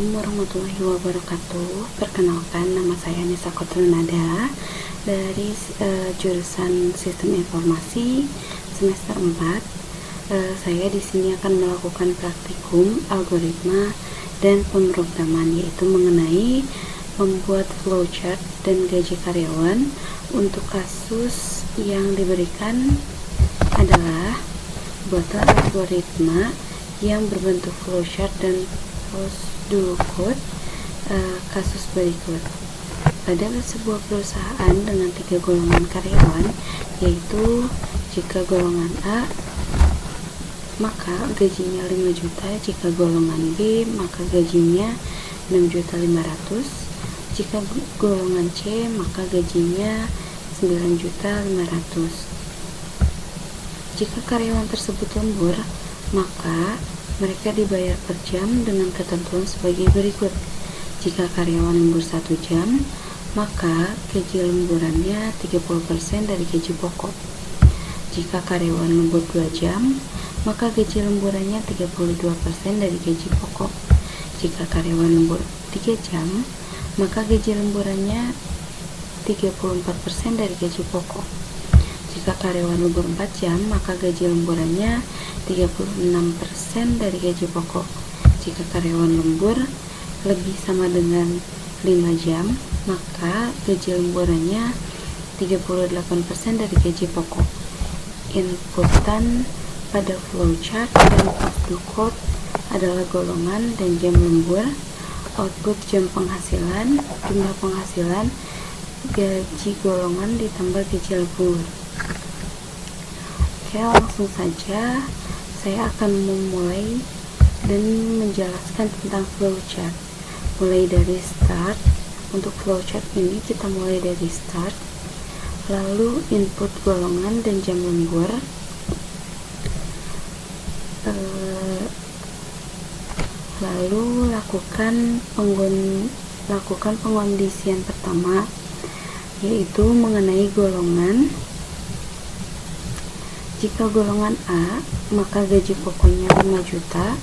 Assalamualaikum warahmatullahi wabarakatuh. Perkenalkan, nama saya Nisa Kotrunada dari jurusan Sistem Informasi semester 4. Saya di sini akan melakukan praktikum algoritma dan pemrograman, yaitu mengenai membuat flowchart dan gaji karyawan. Untuk kasus yang diberikan adalah buatlah algoritma yang berbentuk flowchart dan prosedur code. Kasus berikut. Pada sebuah perusahaan dengan 3 golongan karyawan, yaitu jika golongan A maka gajinya 5 juta, jika golongan B maka gajinya 6.500.000, jika golongan C maka gajinya 9.500.000. Jika karyawan tersebut lembur, maka mereka dibayar per jam dengan ketentuan sebagai berikut. Jika karyawan lembur 1 jam, maka gaji lemburannya 30% dari gaji pokok. Jika karyawan lembur 2 jam, maka gaji lemburannya 32% dari gaji pokok. Jika karyawan lembur 3 jam, maka gaji lemburannya 34% dari gaji pokok. Jika karyawan lembur 4 jam, maka gaji lemburannya 36% dari gaji pokok. Jika karyawan lembur lebih sama dengan 5 jam, maka gaji lemburannya 38% dari gaji pokok. Inputan pada flowchart dan prosedur code adalah golongan dan jam lembur, output jam penghasilan, jumlah penghasilan, gaji golongan ditambah gaji lembur. Oke, langsung saja saya akan memulai dan menjelaskan tentang flowchart. Mulai dari start. Untuk flowchart ini kita mulai dari start, lalu input golongan dan jam lembur, lalu lakukan pengondisian pertama, yaitu mengenai golongan. Jika golongan A, maka gaji pokoknya 5 juta.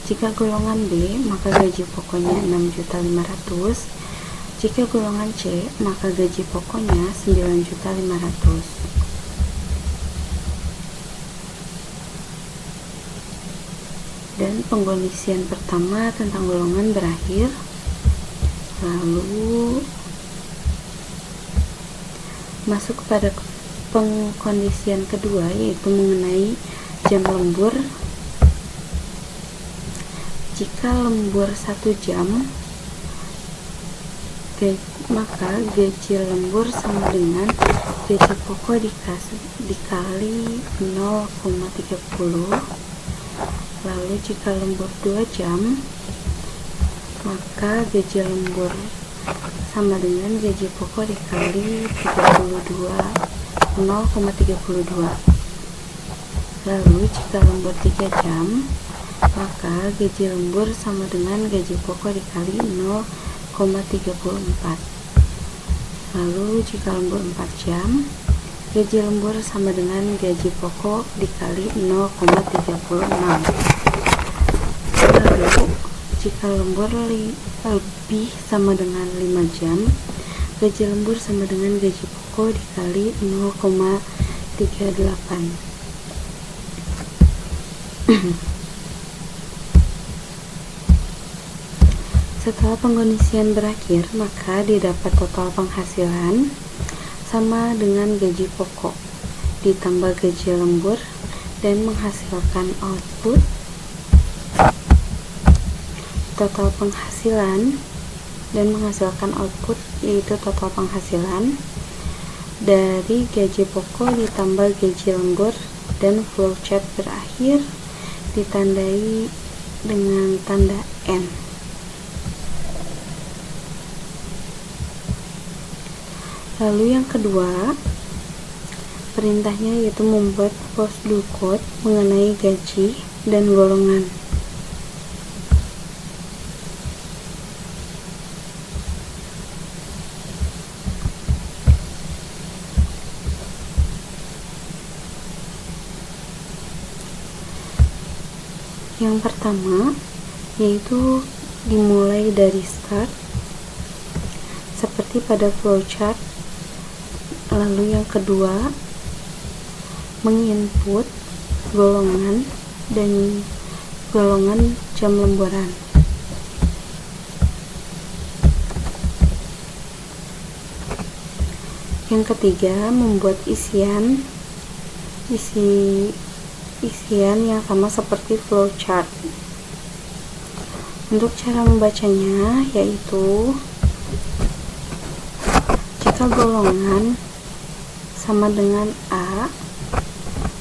Jika golongan B, maka gaji pokoknya 6.500.000. Jika golongan C, maka gaji pokoknya 9.500.000. Dan pengkondisian pertama tentang golongan berakhir. Lalu masuk kepada pengkondisian kedua, yaitu mengenai jam lembur. Jika lembur 1 jam, maka gaji lembur sama dengan gaji pokok dikali 0,30. Lalu jika lembur 2 jam, maka gaji lembur sama dengan gaji pokok dikali 0,32. Lalu jika lembur 3 jam, maka gaji lembur sama dengan gaji pokok dikali 0,34. Lalu jika lembur 4 jam, gaji lembur sama dengan gaji pokok dikali 0,36. Lalu jika lembur lebih sama dengan 5 jam, gaji lembur sama dengan gaji pokok dikali 0,38. Setelah pengkondisian berakhir, maka didapat total penghasilan sama dengan gaji pokok ditambah gaji lembur dan menghasilkan output total penghasilan dan menghasilkan output, yaitu total penghasilan dari gaji pokok ditambah gaji lembur. Dan flowchart berakhir ditandai dengan tanda N. Lalu yang kedua, perintahnya yaitu membuat prosedur code mengenai gaji dan golongan. Yang pertama yaitu dimulai dari start seperti pada flowchart. Lalu yang kedua, menginput golongan dan golongan jam lemburan. Yang ketiga, membuat isian yang sama seperti flowchart. Untuk cara membacanya yaitu jika golongan sama dengan A,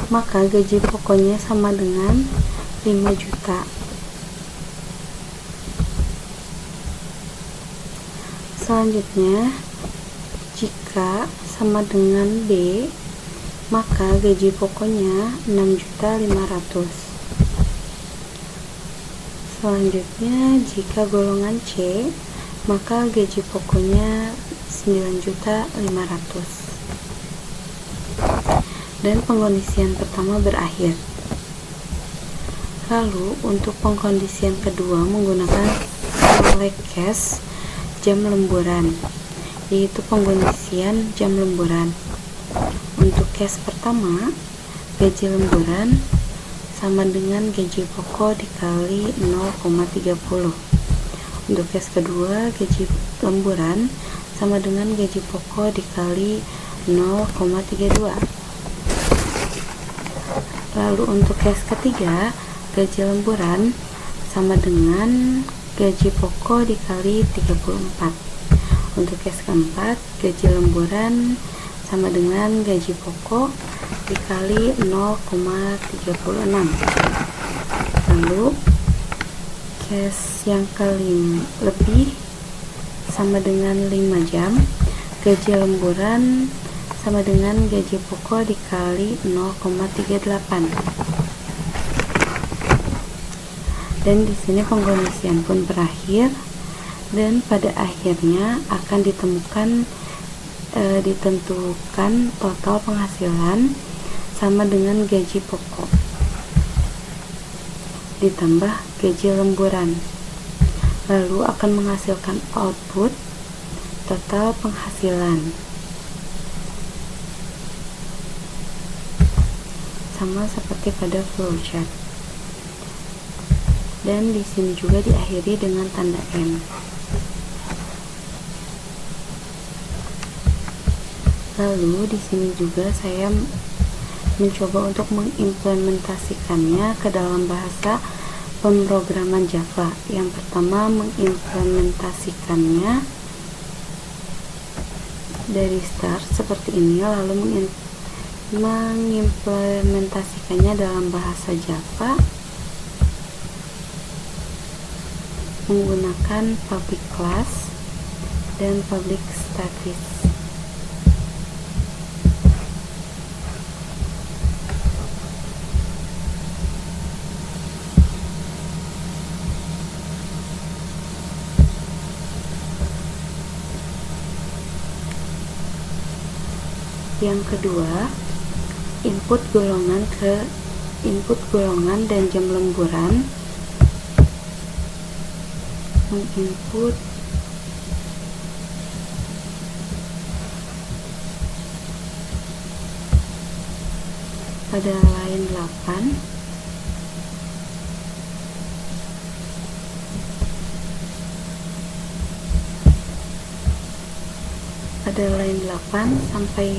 maka gaji pokoknya sama dengan 5 juta. Selanjutnya, jika sama dengan B, maka gaji pokoknya 6.500.000. Selanjutnya, jika golongan C, maka gaji pokoknya 9.500.000. Dan pengkondisian pertama berakhir. Lalu untuk pengkondisian kedua menggunakan select case jam lemburan, yaitu pengkondisian jam lemburan. Untuk case pertama, gaji lemburan sama dengan gaji pokok dikali 0,30. Untuk case kedua, gaji lemburan sama dengan gaji pokok dikali 0,32. Lalu untuk case ketiga, gaji lemburan sama dengan gaji pokok dikali 34. Untuk case keempat, gaji lemburan sama dengan gaji pokok dikali 0,36. Lalu case yang lebih sama dengan 5 jam, gaji lemburan sama dengan gaji pokok dikali 0,38. Dan di sini pengkondisian pun berakhir, dan pada akhirnya akan ditentukan total penghasilan sama dengan gaji pokok ditambah gaji lemburan, lalu akan menghasilkan output total penghasilan sama seperti pada flowchart. Dan di sini juga diakhiri dengan tanda M. Lalu di sini juga saya mencoba untuk mengimplementasikannya ke dalam bahasa pemrograman Java. Yang pertama, mengimplementasikannya dari start seperti ini, lalu mengimplementasikannya dalam bahasa Java menggunakan public class dan public static. Yang kedua, input golongan dan jam lemburan. Menginput pada line 8 sampai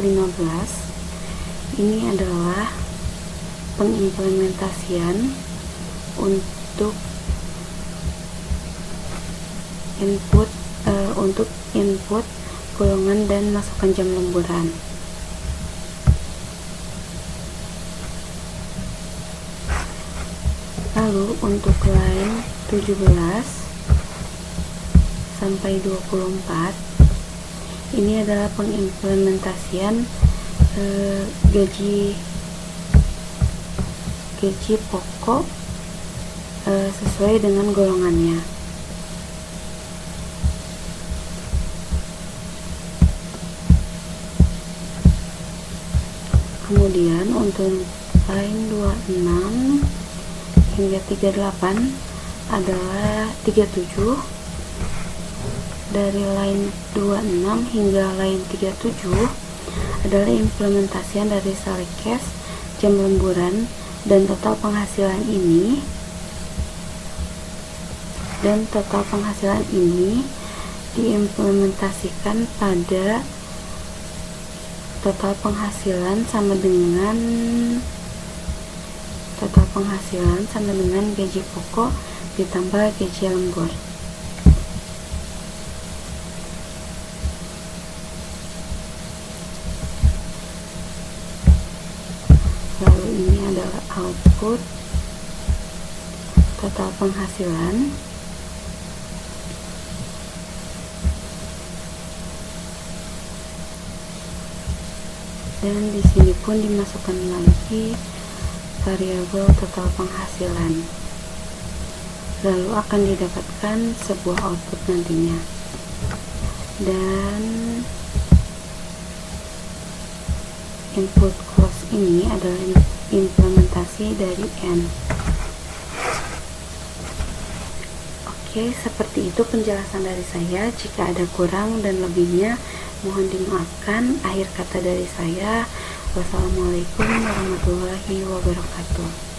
15. Ini adalah pengimplementasian untuk input golongan dan masukkan jam lemburan. Lalu untuk line 17 sampai 24, ini adalah pengimplementasian gaji pokok sesuai dengan golongannya. Kemudian untuk line 26 hingga 38 adalah 37. Dari line 26 hingga line 37 adalah implementasian dari salary cash, jam lemburan, dan total penghasilan ini diimplementasikan pada total penghasilan sama dengan gaji pokok ditambah gaji lembur. Lalu ini adalah output total penghasilan. Dan di sini pun dimasukkan lagi variabel total penghasilan. Lalu akan didapatkan sebuah output nantinya. Dan input cost ini adalah implementasi dari N. Oke, seperti itu penjelasan dari saya. Jika ada kurang dan lebihnya, mohon dimaafkan. Akhir kata dari saya, wassalamualaikum warahmatullahi wabarakatuh.